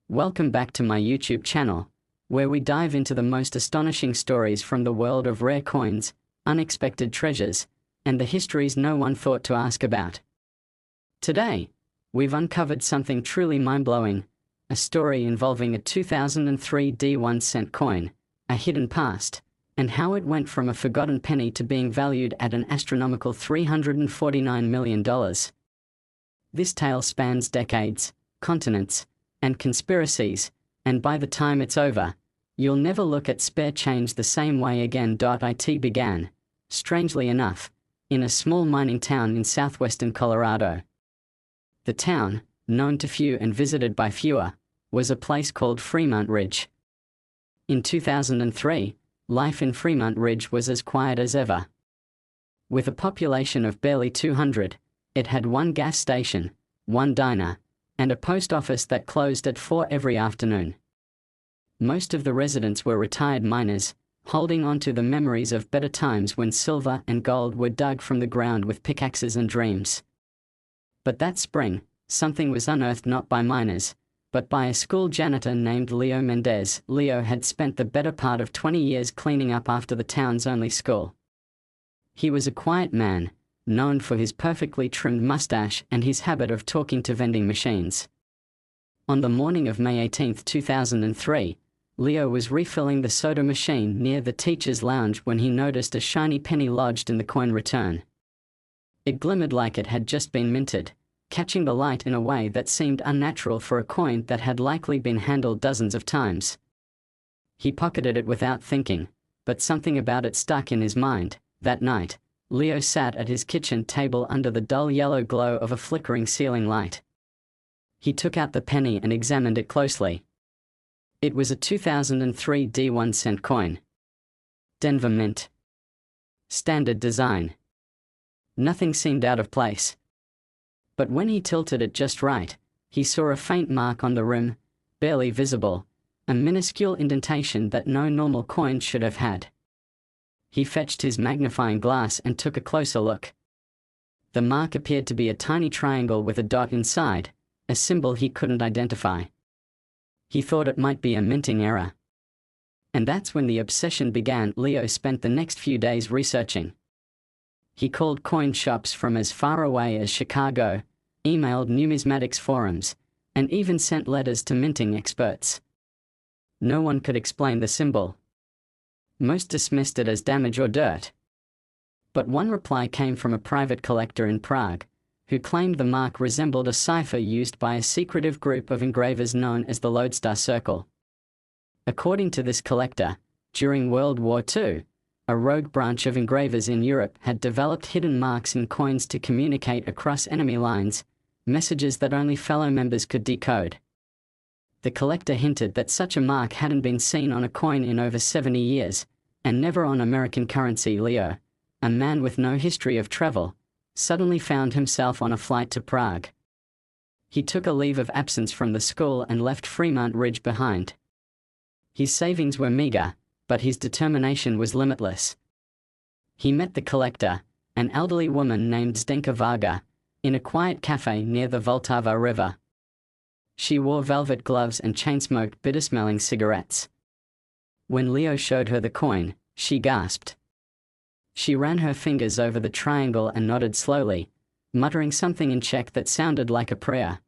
Welcome back to my YouTube channel, where we dive into the most astonishing stories from the world of rare coins, unexpected treasures, and the histories no one thought to ask about. Today, we've uncovered something truly mind-blowing, a story involving a 2003 D1 coin, a hidden past, and how it went from a forgotten penny to being valued at an astronomical $349 million. This tale spans decades, continents, and conspiracies, and by the time it's over, you'll never look at spare change the same way again. It began, strangely enough, in a small mining town in southwestern Colorado. The town, known to few and visited by fewer, was a place called Fremont Ridge. In 2003, life in Fremont Ridge was as quiet as ever. With a population of barely 200, it had one gas station, one diner, and a post office that closed at 4 every afternoon. Most of the residents were retired miners, holding on to the memories of better times when silver and gold were dug from the ground with pickaxes and dreams. But that spring, something was unearthed not by miners, but by a school janitor named Leo Mendez. Leo had spent the better part of 20 years cleaning up after the town's only school. He was a quiet man, known for his perfectly trimmed mustache and his habit of talking to vending machines. On the morning of May 18, 2003, Leo was refilling the soda machine near the teacher's lounge when he noticed a shiny penny lodged in the coin return. It glimmered like it had just been minted, catching the light in a way that seemed unnatural for a coin that had likely been handled dozens of times. He pocketed it without thinking, but something about it stuck in his mind. That night, Leo sat at his kitchen table under the dull yellow glow of a flickering ceiling light. He took out the penny and examined it closely. It was a 2003 D1 coin. Denver Mint. Standard design. Nothing seemed out of place. But when he tilted it just right, he saw a faint mark on the rim, barely visible, a minuscule indentation that no normal coin should have had. He fetched his magnifying glass and took a closer look. The mark appeared to be a tiny triangle with a dot inside, a symbol he couldn't identify. He thought it might be a minting error. And that's when the obsession began. Leo spent the next few days researching. He called coin shops from as far away as Chicago, emailed numismatics forums, and even sent letters to minting experts. No one could explain the symbol. Most dismissed it as damage or dirt. But one reply came from a private collector in Prague, who claimed the mark resembled a cipher used by a secretive group of engravers known as the Lodestar Circle. According to this collector, during World War II, a rogue branch of engravers in Europe had developed hidden marks in coins to communicate across enemy lines, messages that only fellow members could decode. The collector hinted that such a mark hadn't been seen on a coin in over 70 years, and never on American currency. Leo, a man with no history of travel, suddenly found himself on a flight to Prague. He took a leave of absence from the school and left Fremont Ridge behind. His savings were meager, but his determination was limitless. He met the collector, an elderly woman named Zdenka Varga, in a quiet cafe near the Vltava River. She wore velvet gloves and chain-smoked bitter-smelling cigarettes. When Leo showed her the coin, she gasped. She ran her fingers over the triangle and nodded slowly, muttering something in Czech that sounded like a prayer.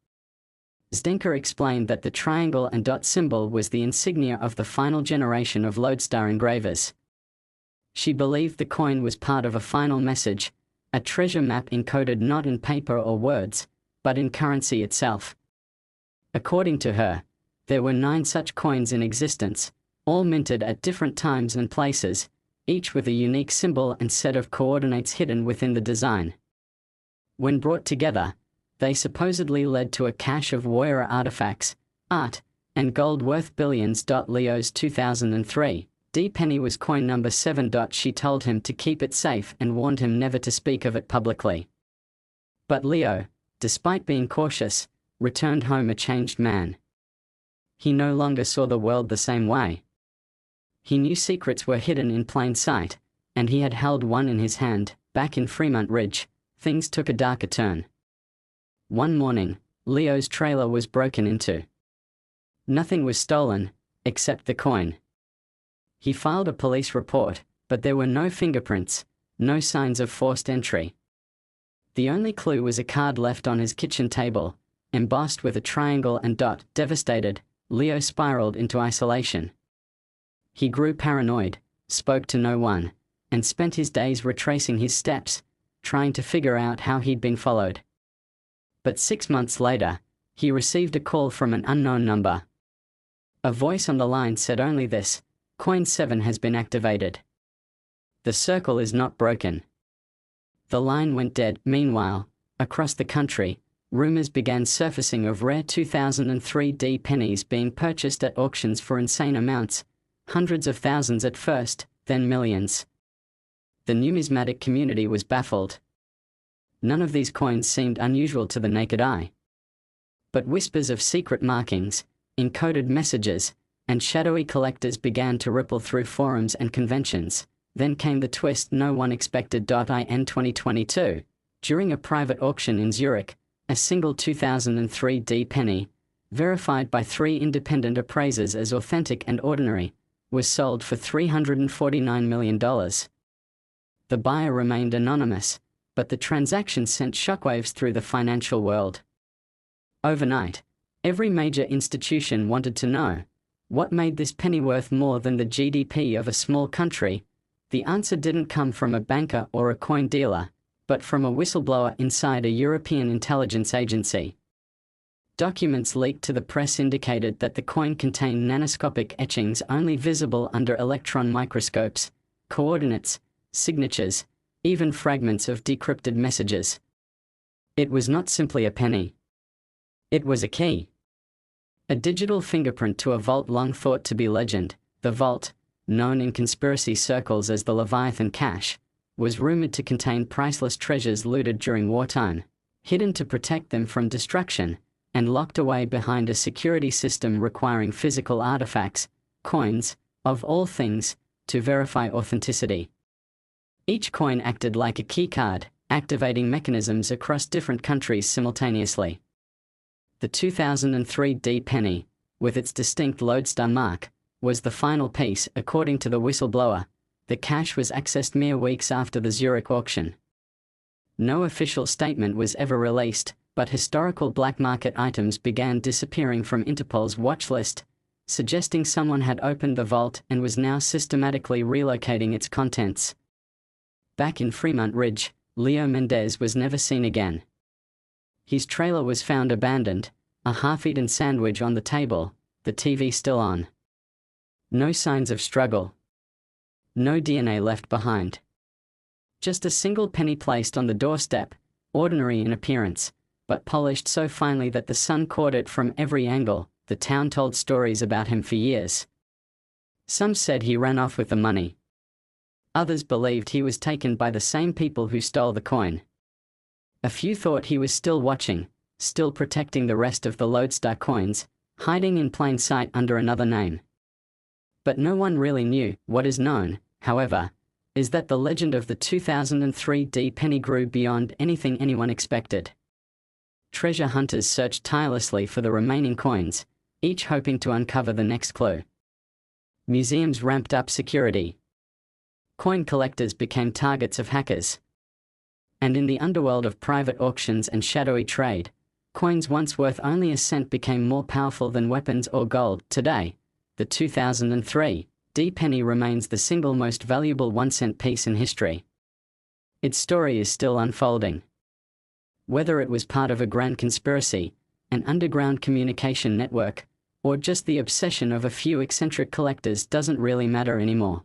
Zdenka explained that the triangle and dot symbol was the insignia of the final generation of Lodestar engravers. She believed the coin was part of a final message, a treasure map encoded not in paper or words, but in currency itself. According to her, there were 9 such coins in existence, all minted at different times and places, each with a unique symbol and set of coordinates hidden within the design. When brought together, they supposedly led to a cache of warrior artifacts, art, and gold worth billions. Leo's 2003 D penny was coin number 7. She told him to keep it safe and warned him never to speak of it publicly. But Leo, despite being cautious, returned home a changed man. He no longer saw the world the same way. He knew secrets were hidden in plain sight, and he had held one in his hand. Back in Fremont Ridge, things took a darker turn. One morning, Leo's trailer was broken into. Nothing was stolen, except the coin. He filed a police report, but there were no fingerprints, no signs of forced entry. The only clue was a card left on his kitchen table, embossed with a triangle and dot. Devastated, Leo spiraled into isolation. He grew paranoid, spoke to no one, and spent his days retracing his steps, trying to figure out how he'd been followed. But 6 months later, he received a call from an unknown number. A voice on the line said only this: Coin 7 has been activated. The circle is not broken. The line went dead. Meanwhile, across the country, rumors began surfacing of rare 2003 pennies being purchased at auctions for insane amounts, hundreds of thousands at first, then millions. The numismatic community was baffled. None of these coins seemed unusual to the naked eye. But whispers of secret markings, encoded messages, and shadowy collectors began to ripple through forums and conventions. Then came the twist no one expected. In 2022, during a private auction in Zurich, a single 2003 penny, verified by 3 independent appraisers as authentic and ordinary, was sold for $349 million. The buyer remained anonymous, but the transaction sent shockwaves through the financial world. Overnight, every major institution wanted to know, what made this penny worth more than the GDP of a small country? The answer didn't come from a banker or a coin dealer, but from a whistleblower inside a European intelligence agency. Documents leaked to the press indicated that the coin contained nanoscopic etchings only visible under electron microscopes, coordinates, signatures, even fragments of decrypted messages. It was not simply a penny. It was a key. A digital fingerprint to a vault long thought to be legend. The vault, known in conspiracy circles as the Leviathan Cache, was rumored to contain priceless treasures looted during wartime, hidden to protect them from destruction, and locked away behind a security system requiring physical artifacts, coins, of all things, to verify authenticity. Each coin acted like a keycard, activating mechanisms across different countries simultaneously. The 2003 penny, with its distinct lodestar mark, was the final piece. According to the whistleblower, the cache was accessed mere weeks after the Zurich auction. No official statement was ever released, but historical black market items began disappearing from Interpol's watch list, suggesting someone had opened the vault and was now systematically relocating its contents. Back in Fremont Ridge, Leo Mendez was never seen again. His trailer was found abandoned, a half-eaten sandwich on the table, the TV still on. No signs of struggle. No DNA left behind. Just a single penny placed on the doorstep, ordinary in appearance, but polished so finely that the sun caught it from every angle. The town told stories about him for years. Some said he ran off with the money. Others believed he was taken by the same people who stole the coin. A few thought he was still watching, still protecting the rest of the lodestar coins, hiding in plain sight under another name. But no one really knew. What is known, however, is that the legend of the 2003 penny grew beyond anything anyone expected. Treasure hunters searched tirelessly for the remaining coins, each hoping to uncover the next clue. Museums ramped up security. Coin collectors became targets of hackers. And in the underworld of private auctions and shadowy trade, coins once worth only a cent became more powerful than weapons or gold. Today, the 2003 penny remains the single most valuable 1-cent piece in history. Its story is still unfolding. Whether it was part of a grand conspiracy, an underground communication network, or just the obsession of a few eccentric collectors doesn't really matter anymore.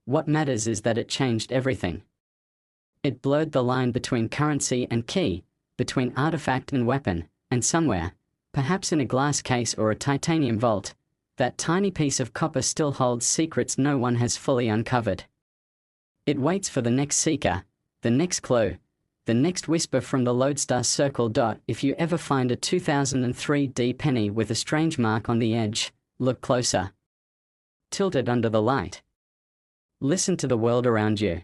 What matters is that it changed everything. It blurred the line between currency and key, between artifact and weapon, and somewhere, perhaps in a glass case or a titanium vault, that tiny piece of copper still holds secrets no one has fully uncovered. It waits for the next seeker, the next clue, the next whisper from the lodestar circle. If you ever find a 2003 penny with a strange mark on the edge, look closer. Tilt it under the light. Listen to the world around you.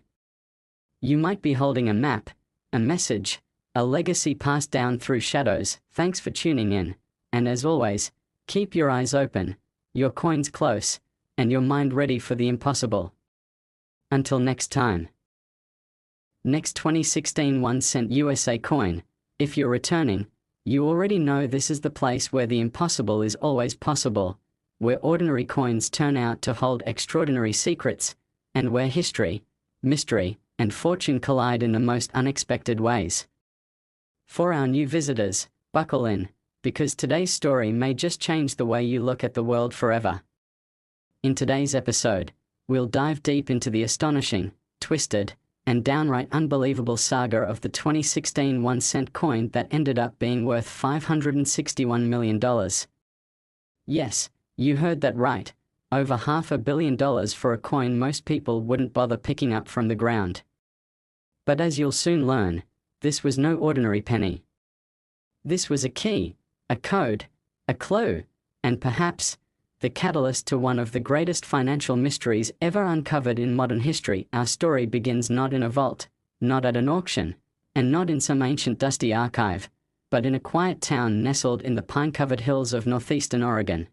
You might be holding a map, a message, a legacy passed down through shadows. Thanks for tuning in, and as always, Keep your eyes open, your coins close, and your mind ready for the impossible. Until next time. Next 2016 1-cent USA coin. If you're returning, you already know this is the place where the impossible is always possible, where ordinary coins turn out to hold extraordinary secrets, and where history, mystery, and fortune collide in the most unexpected ways. For our new visitors, buckle in, because today's story may just change the way you look at the world forever. In today's episode, we'll dive deep into the astonishing, twisted, and downright unbelievable saga of the 2016 1-cent coin that ended up being worth $561 million. Yes, you heard that right, over $500 million for a coin most people wouldn't bother picking up from the ground. But as you'll soon learn, this was no ordinary penny. This was a key, a code, a clue, and perhaps the catalyst to one of the greatest financial mysteries ever uncovered in modern history. Our story begins not in a vault, not at an auction, and not in some ancient dusty archive, but in a quiet town nestled in the pine-covered hills of northeastern Oregon.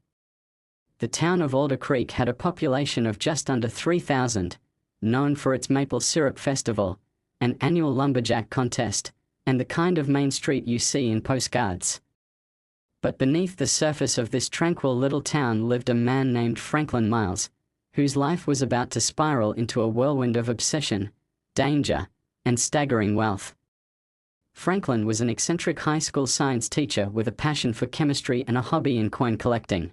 The town of Alder Creek had a population of just under 3,000, known for its maple syrup festival, an annual lumberjack contest, and the kind of main street you see in postcards. But beneath the surface of this tranquil little town lived a man named Franklin Miles, whose life was about to spiral into a whirlwind of obsession, danger, and staggering wealth. Franklin was an eccentric high school science teacher with a passion for chemistry and a hobby in coin collecting.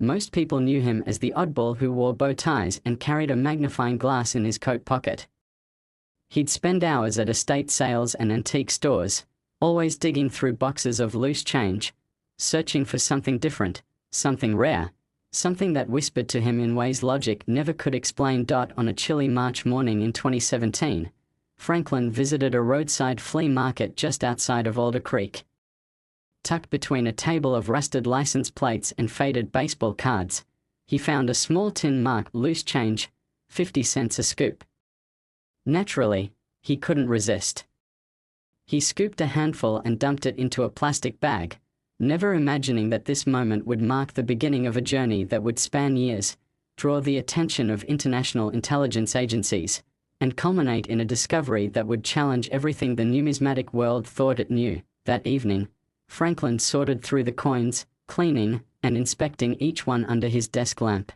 Most people knew him as the oddball who wore bow ties and carried a magnifying glass in his coat pocket. He'd spend hours at estate sales and antique stores, always digging through boxes of loose change, searching for something different, something rare, something that whispered to him in ways logic never could explain. On a chilly March morning in 2017, Franklin visited a roadside flea market just outside of Alder Creek. Tucked between a table of rusted license plates and faded baseball cards, he found a small tin marked loose change, 50 cents a scoop. Naturally, he couldn't resist. He scooped a handful and dumped it into a plastic bag, never imagining that this moment would mark the beginning of a journey that would span years, draw the attention of international intelligence agencies, and culminate in a discovery that would challenge everything the numismatic world thought it knew. That evening, Franklin sorted through the coins, cleaning and inspecting each one under his desk lamp.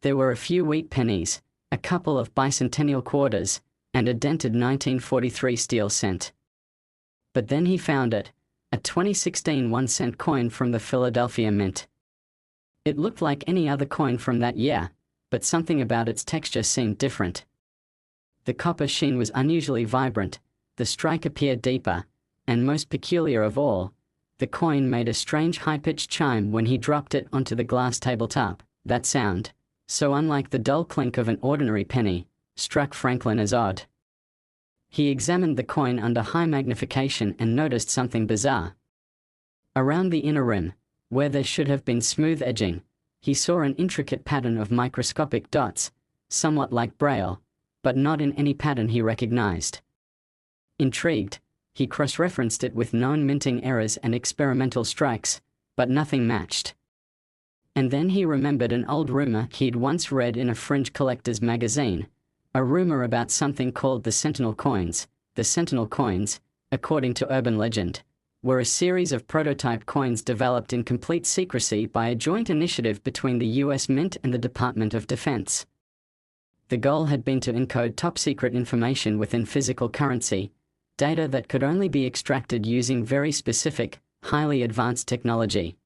There were a few wheat pennies, a couple of bicentennial quarters, and a dented 1943 steel cent. But then he found it, a 2016 1-cent coin from the Philadelphia Mint. It looked like any other coin from that year, but something about its texture seemed different. The copper sheen was unusually vibrant, the strike appeared deeper, and most peculiar of all, the coin made a strange high-pitched chime when he dropped it onto the glass tabletop. That sound, so unlike the dull clink of an ordinary penny, struck Franklin as odd. He examined the coin under high magnification and noticed something bizarre. Around the inner rim, where there should have been smooth edging, he saw an intricate pattern of microscopic dots, somewhat like Braille, but not in any pattern he recognized. Intrigued, he cross-referenced it with known minting errors and experimental strikes, but nothing matched. And then he remembered an old rumor he'd once read in a fringe collector's magazine, a rumor about something called the Sentinel coins. The Sentinel coins, according to urban legend, were a series of prototype coins developed in complete secrecy by a joint initiative between the U.S. Mint and the Department of Defense. The goal had been to encode top-secret information within physical currency, data that could only be extracted using very specific, highly advanced technology.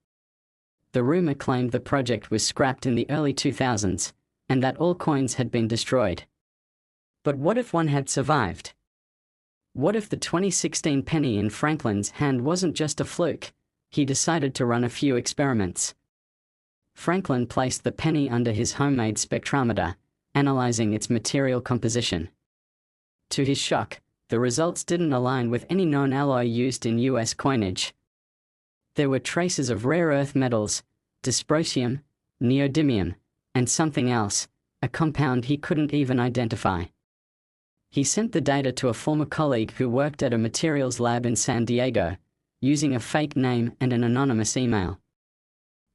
The rumor claimed the project was scrapped in the early 2000s, and that all coins had been destroyed. But what if one had survived? What if the 2016 penny in Franklin's hand wasn't just a fluke? He decided to run a few experiments. Franklin placed the penny under his homemade spectrometer, analyzing its material composition. To his shock, the results didn't align with any known alloy used in U.S. coinage. There were traces of rare earth metals, dysprosium, neodymium, and something else, a compound he couldn't even identify. He sent the data to a former colleague who worked at a materials lab in San Diego, using a fake name and an anonymous email.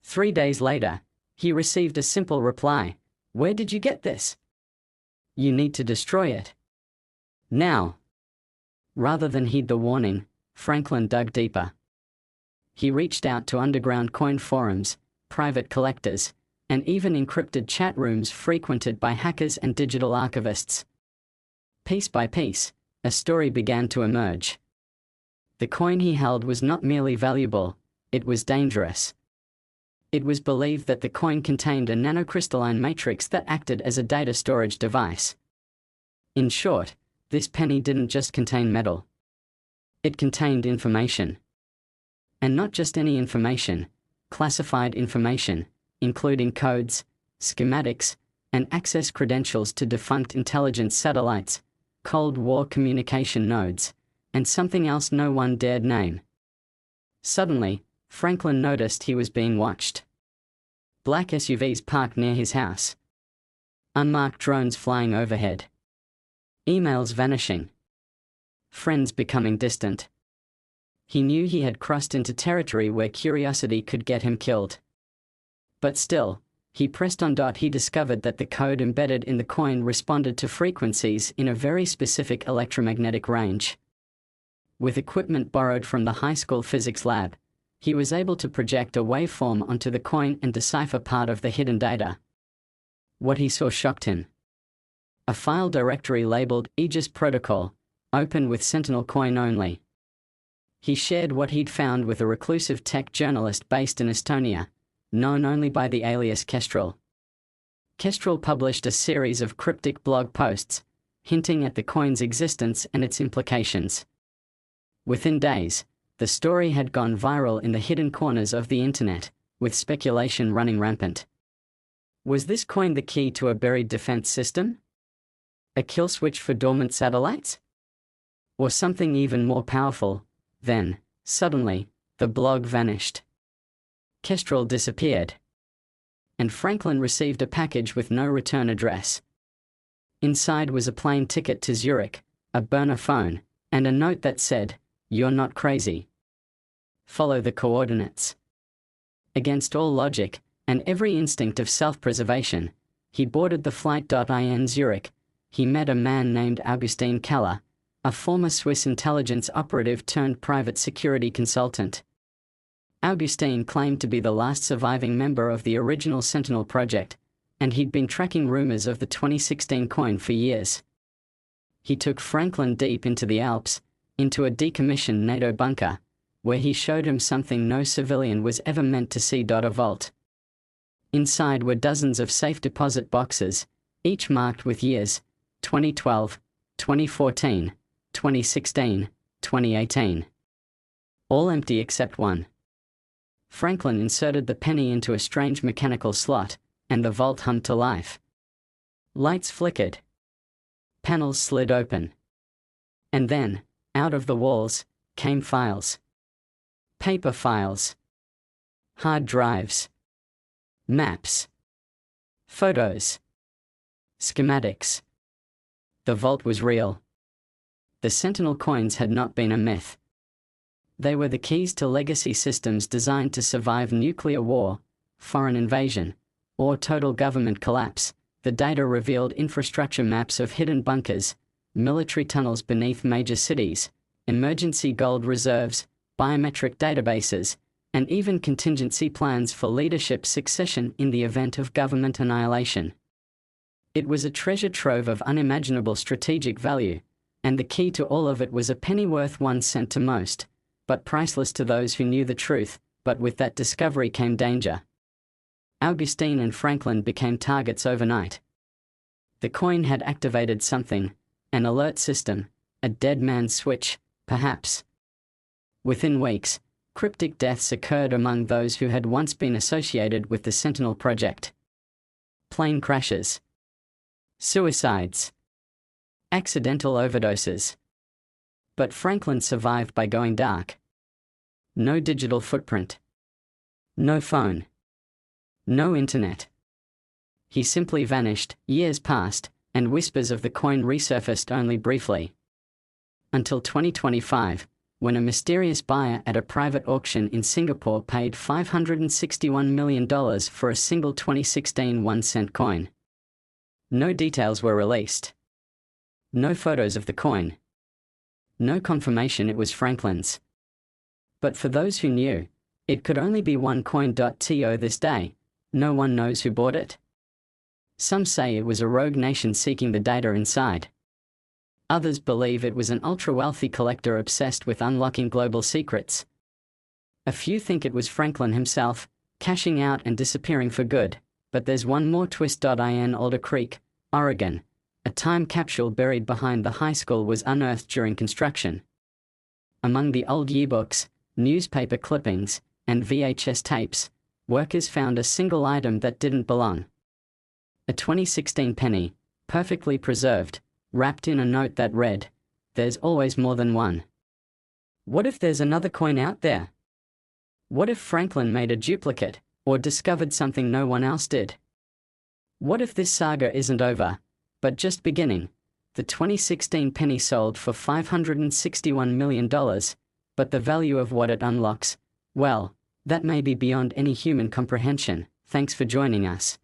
3 days later, he received a simple reply: "Where did you get this? You need to destroy it now." Rather than heed the warning, Franklin dug deeper. He reached out to underground coin forums, private collectors, and even encrypted chat rooms frequented by hackers and digital archivists. Piece by piece, a story began to emerge. The coin he held was not merely valuable, it was dangerous. It was believed that the coin contained a nanocrystalline matrix that acted as a data storage device. In short, this penny didn't just contain metal. It contained information. And not just any information, classified information, including codes, schematics, and access credentials to defunct intelligence satellites, Cold War communication nodes, and something else no one dared name. Suddenly, Franklin noticed he was being watched. Black SUVs parked near his house. Unmarked drones flying overhead. Emails vanishing. Friends becoming distant. He knew he had crossed into territory where curiosity could get him killed. But still, he pressed on. He discovered that the code embedded in the coin responded to frequencies in a very specific electromagnetic range. With equipment borrowed from the high school physics lab, he was able to project a waveform onto the coin and decipher part of the hidden data. What he saw shocked him. A file directory labeled Aegis Protocol, open with Sentinel coin only. He shared what he'd found with a reclusive tech journalist based in Estonia, known only by the alias Kestrel. Kestrel published a series of cryptic blog posts, hinting at the coin's existence and its implications. Within days, the story had gone viral in the hidden corners of the internet, with speculation running rampant. Was this coin the key to a buried defense system? A kill switch for dormant satellites? Or something even more powerful? Then, suddenly, the blog vanished. Kestrel disappeared. And Franklin received a package with no return address. Inside was a plane ticket to Zurich, a burner phone, and a note that said, "You're not crazy. Follow the coordinates." Against all logic, and every instinct of self-preservation, he boarded the flight. In Zurich, he met a man named Augustin Keller, a former Swiss intelligence operative turned private security consultant. Augustin claimed to be the last surviving member of the original Sentinel project, and he'd been tracking rumors of the 2016 coin for years. He took Franklin deep into the Alps, into a decommissioned NATO bunker, where he showed him something no civilian was ever meant to see. A vault. Inside were dozens of safe deposit boxes, each marked with years: 2012, 2014, 2016, 2018. All empty except one. Franklin inserted the penny into a strange mechanical slot, and the vault hummed to life. Lights flickered. Panels slid open. And then, out of the walls, came files. Paper files. Hard drives. Maps. Photos. Schematics. The vault was real. The Sentinel coins had not been a myth. They were the keys to legacy systems designed to survive nuclear war, foreign invasion, or total government collapse. The data revealed infrastructure maps of hidden bunkers, military tunnels beneath major cities, emergency gold reserves, biometric databases, and even contingency plans for leadership succession in the event of government annihilation. It was a treasure trove of unimaginable strategic value, and the key to all of it was a penny worth 1 cent to most, but priceless to those who knew the truth. But with that discovery came danger. Augustine and Franklin became targets overnight. The coin had activated something, an alert system, a dead man's switch, perhaps. Within weeks, cryptic deaths occurred among those who had once been associated with the Sentinel project. Plane crashes. Suicides. Accidental overdoses. But Franklin survived by going dark. No digital footprint. No phone. No internet. He simply vanished. Years passed, and whispers of the coin resurfaced only briefly. Until 2025, when a mysterious buyer at a private auction in Singapore paid $561 million for a single 2016 1-cent coin. No details were released. No photos of the coin. No confirmation it was Franklin's. But for those who knew, it could only be one coin. To this day, no one knows who bought it. Some say it was a rogue nation seeking the data inside. Others believe it was an ultra-wealthy collector obsessed with unlocking global secrets. A few think it was Franklin himself, cashing out and disappearing for good. But there's one more twist. In Alder Creek, Oregon, a time capsule buried behind the high school was unearthed during construction. Among the old yearbooks, newspaper clippings, and VHS tapes, workers found a single item that didn't belong. A 2016 penny, perfectly preserved, wrapped in a note that read, "There's always more than one." What if there's another coin out there? What if Franklin made a duplicate, or discovered something no one else did? What if this saga isn't over, but just beginning? The 2016 penny sold for $561 million, but the value of what it unlocks, well, that may be beyond any human comprehension. Thanks for joining us.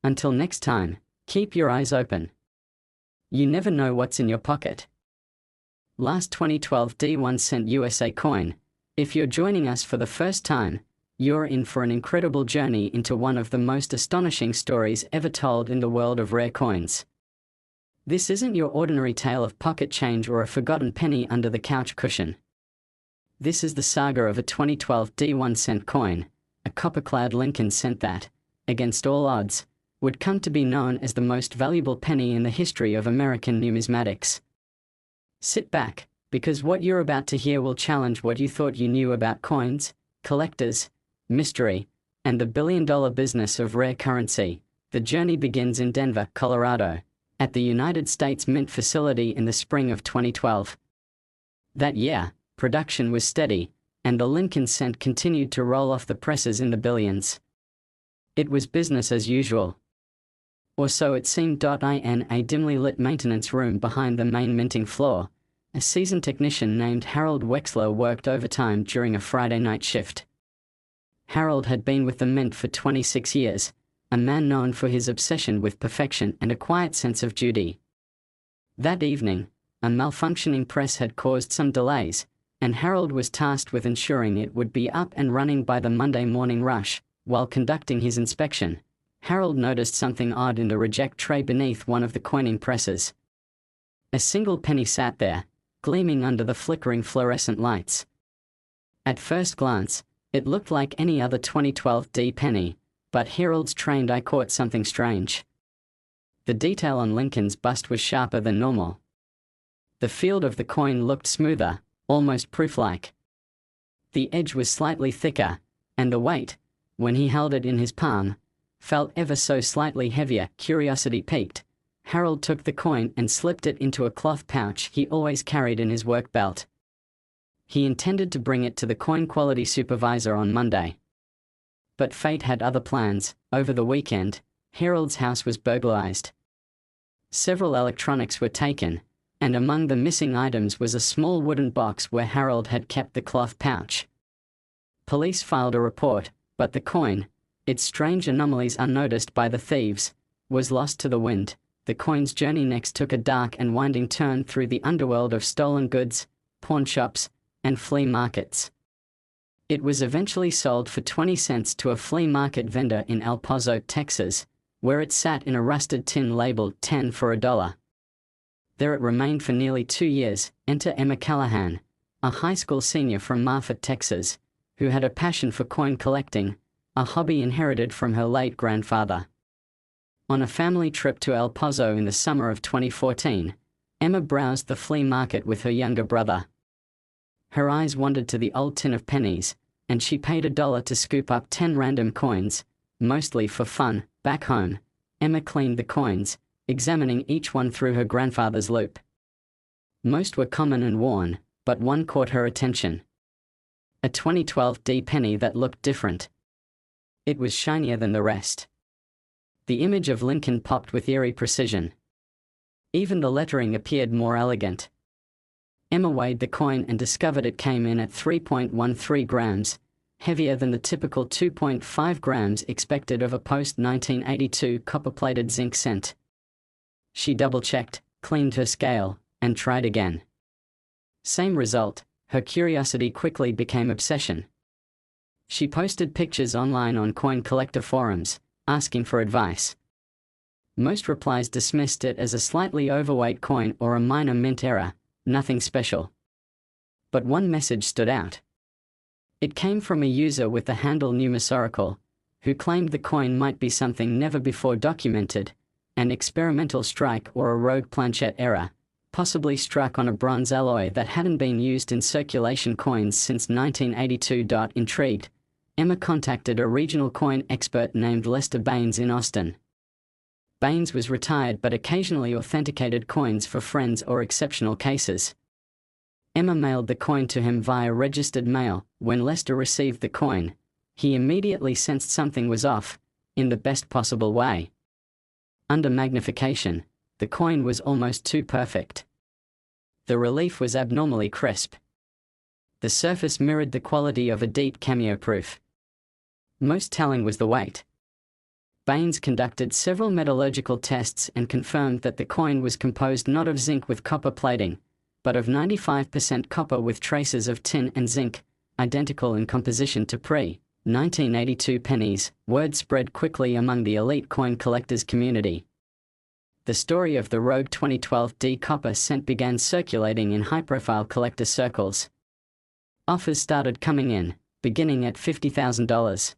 Until next time, keep your eyes open. You never know what's in your pocket. Last 2012 1-cent USA coin. If you're joining us for the first time, you're in for an incredible journey into one of the most astonishing stories ever told in the world of rare coins. This isn't your ordinary tale of pocket change or a forgotten penny under the couch cushion. This is the saga of a 2012 1-cent coin, a copper-clad Lincoln cent that, against all odds, would come to be known as the most valuable penny in the history of American numismatics. Sit back, because what you're about to hear will challenge what you thought you knew about coins, collectors, mystery, and the billion-dollar business of rare currency. The journey begins in Denver, Colorado, at the United States Mint facility in the spring of 2012. That year, production was steady, and the Lincoln cent continued to roll off the presses in the billions. It was business as usual. Or so it seemed. In a dimly lit maintenance room behind the main minting floor, a seasoned technician named Harold Wexler worked overtime during a Friday night shift. Harold had been with the Mint for 26 years, a man known for his obsession with perfection and a quiet sense of duty. That evening, a malfunctioning press had caused some delays, and Harold was tasked with ensuring it would be up and running by the Monday morning rush. While conducting his inspection, Harold noticed something odd in the reject tray beneath one of the coining presses. A single penny sat there, gleaming under the flickering fluorescent lights. At first glance, it looked like any other 2012 penny, but Harold's trained eye caught something strange. The detail on Lincoln's bust was sharper than normal. The field of the coin looked smoother, almost proof-like. The edge was slightly thicker, and the weight, when he held it in his palm, felt ever so slightly heavier. Curiosity piqued, Harold took the coin and slipped it into a cloth pouch he always carried in his work belt. He intended to bring it to the coin quality supervisor on Monday. But fate had other plans. Over the weekend, Harold's house was burglarized. Several electronics were taken, and among the missing items was a small wooden box where Harold had kept the cloth pouch. Police filed a report, but the coin, its strange anomalies unnoticed by the thieves, was lost to the wind. The coin's journey next took a dark and winding turn through the underworld of stolen goods, pawn shops, and flea markets. It was eventually sold for 20 cents to a flea market vendor in El Paso, Texas, where it sat in a rusted tin labeled 10 for $1. There it remained for nearly 2 years. Enter Emma Callahan, a high school senior from Marfa, Texas, who had a passion for coin collecting, a hobby inherited from her late grandfather. On a family trip to El Paso in the summer of 2014, Emma browsed the flea market with her younger brother. Her eyes wandered to the old tin of pennies, and she paid $1 to scoop up 10 random coins, mostly for fun. Back home, Emma cleaned the coins, examining each one through her grandfather's loupe. Most were common and worn, but one caught her attention. A 2012 penny that looked different. It was shinier than the rest. The image of Lincoln popped with eerie precision. Even the lettering appeared more elegant. Emma weighed the coin and discovered it came in at 3.13 grams, heavier than the typical 2.5 grams expected of a post-1982 copper-plated zinc cent. She double-checked, cleaned her scale, and tried again. Same result. Her curiosity quickly became obsession. She posted pictures online on coin collector forums, asking for advice. Most replies dismissed it as a slightly overweight coin or a minor mint error, nothing special. But one message stood out. It came from a user with the handle Numisorical, who claimed the coin might be something never before documented, an experimental strike or a rogue planchette error, possibly struck on a bronze alloy that hadn't been used in circulation coins since 1982. Intrigued, Emma contacted a regional coin expert named Lester Baines in Austin. Baines was retired but occasionally authenticated coins for friends or exceptional cases. Emma mailed the coin to him via registered mail. When Lester received the coin, he immediately sensed something was off, in the best possible way. Under magnification, the coin was almost too perfect. The relief was abnormally crisp. The surface mirrored the quality of a deep cameo proof. Most telling was the weight. Baines conducted several metallurgical tests and confirmed that the coin was composed not of zinc with copper plating, but of 95% copper with traces of tin and zinc, identical in composition to pre-1982 pennies. Word spread quickly among the elite coin collectors community. The story of the rogue 2012 D copper cent began circulating in high-profile collector circles. Offers started coming in, beginning at $50,000.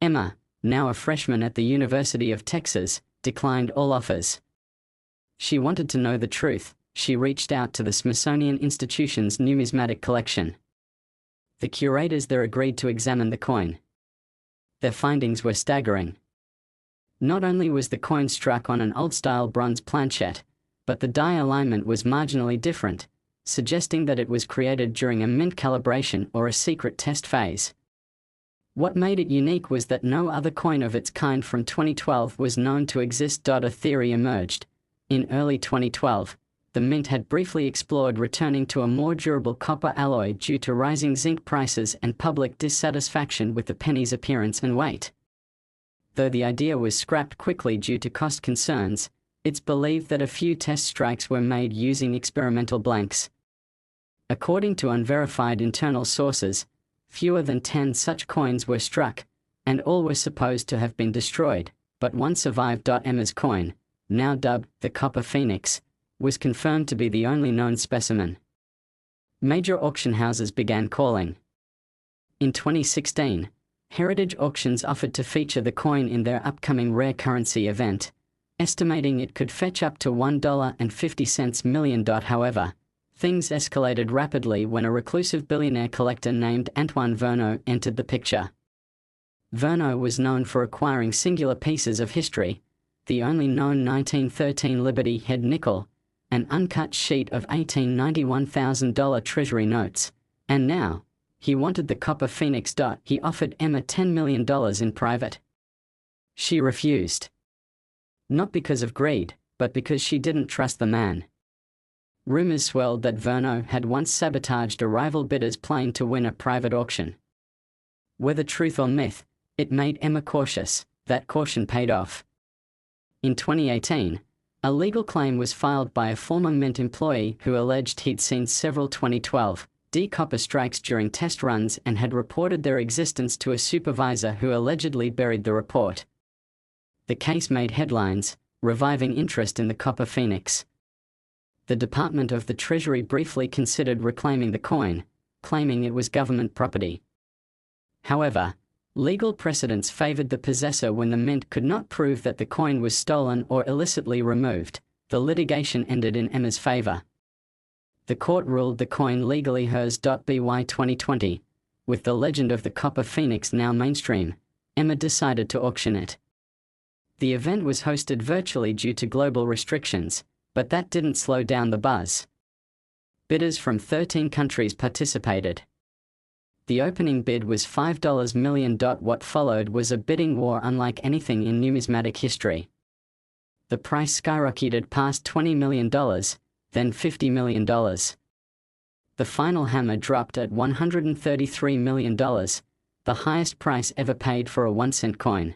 Emma, now a freshman at the University of Texas, declined all offers. She wanted to know the truth. She reached out to the Smithsonian Institution's numismatic collection. The curators there agreed to examine the coin. Their findings were staggering. Not only was the coin struck on an old-style bronze planchette, but the die alignment was marginally different, suggesting that it was created during a mint calibration or a secret test phase. What made it unique was that no other coin of its kind from 2012 was known to exist. A theory emerged. In early 2012, the mint had briefly explored returning to a more durable copper alloy due to rising zinc prices and public dissatisfaction with the penny's appearance and weight. Though the idea was scrapped quickly due to cost concerns, it's believed that a few test strikes were made using experimental blanks. According to unverified internal sources, fewer than 10 such coins were struck, and all were supposed to have been destroyed, but one survived. Emma's coin, now dubbed the Copper Phoenix, was confirmed to be the only known specimen. Major auction houses began calling. In 2016, Heritage Auctions offered to feature the coin in their upcoming rare currency event, estimating it could fetch up to $1.50 million. However, things escalated rapidly when a reclusive billionaire collector named Antoine Verneau entered the picture. Verneau was known for acquiring singular pieces of history, the only known 1913 Liberty Head nickel, an uncut sheet of $1,891,000 treasury notes, and now, he wanted the Copper Phoenix. He offered Emma $10 million in private. She refused. Not because of greed, but because she didn't trust the man. Rumors swirled that Verneau had once sabotaged a rival bidder's plane to win a private auction. Whether truth or myth, it made Emma cautious. That caution paid off. In 2018, a legal claim was filed by a former Mint employee who alleged he'd seen several 2012 D copper strikes during test runs and had reported their existence to a supervisor who allegedly buried the report. The case made headlines, reviving interest in the Copper Phoenix. The Department of the Treasury briefly considered reclaiming the coin, claiming it was government property. However, legal precedents favored the possessor when the Mint could not prove that the coin was stolen or illicitly removed. The litigation ended in Emma's favor. The court ruled the coin legally hers. By 2020, with the legend of the Copper Phoenix now mainstream, Emma decided to auction it. The event was hosted virtually due to global restrictions, but that didn't slow down the buzz. Bidders from 13 countries participated. The opening bid was $5 million. What followed was a bidding war unlike anything in numismatic history. The price skyrocketed past $20 million, then $50 million. The final hammer dropped at $133 million, the highest price ever paid for a 1-cent coin.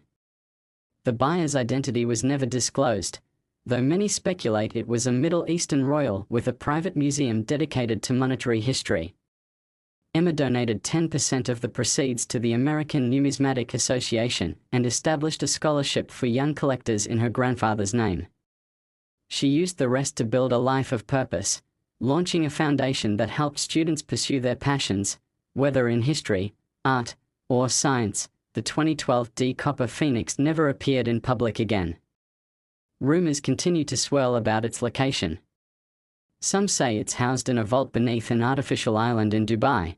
The buyer's identity was never disclosed, though many speculate it was a Middle Eastern royal with a private museum dedicated to monetary history. Emma donated 10% of the proceeds to the American Numismatic Association and established a scholarship for young collectors in her grandfather's name. She used the rest to build a life of purpose, launching a foundation that helped students pursue their passions, whether in history, art, or science. The 2012 D Copper Phoenix never appeared in public again. Rumors continue to swirl about its location. Some say it's housed in a vault beneath an artificial island in Dubai.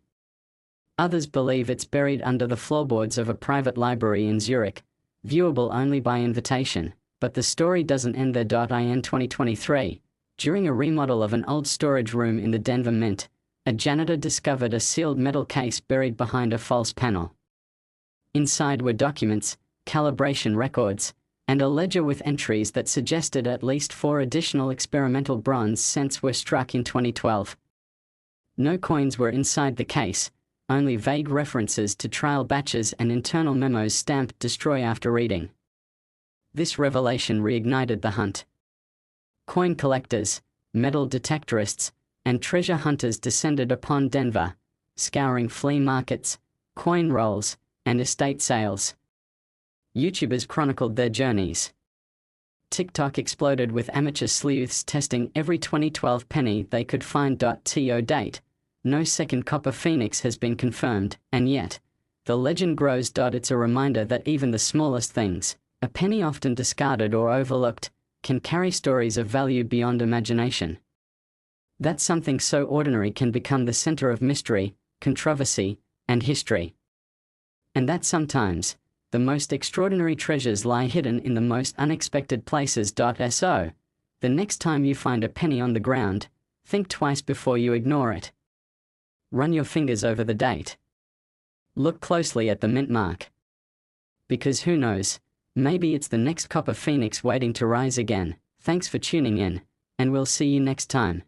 Others believe it's buried under the floorboards of a private library in Zurich, viewable only by invitation. But the story doesn't end there. In 2023, during a remodel of an old storage room in the Denver Mint, a janitor discovered a sealed metal case buried behind a false panel. Inside were documents, calibration records, and a ledger with entries that suggested at least 4 additional experimental bronze cents were struck in 2012. No coins were inside the case, only vague references to trial batches and internal memos stamped "Destroy after reading." This revelation reignited the hunt. Coin collectors, metal detectorists, and treasure hunters descended upon Denver, scouring flea markets, coin rolls, and estate sales. YouTubers chronicled their journeys. TikTok exploded with amateur sleuths testing every 2012 penny they could find. To date, no second copper phoenix has been confirmed, and yet, the legend grows. It's a reminder that even the smallest things, a penny often discarded or overlooked, can carry stories of value beyond imagination. That something so ordinary can become the center of mystery, controversy, and history. And that sometimes, the most extraordinary treasures lie hidden in the most unexpected places. So, the next time you find a penny on the ground, think twice before you ignore it. Run your fingers over the date. Look closely at the mint mark. Because who knows, maybe it's the next copper phoenix waiting to rise again. Thanks for tuning in, and we'll see you next time.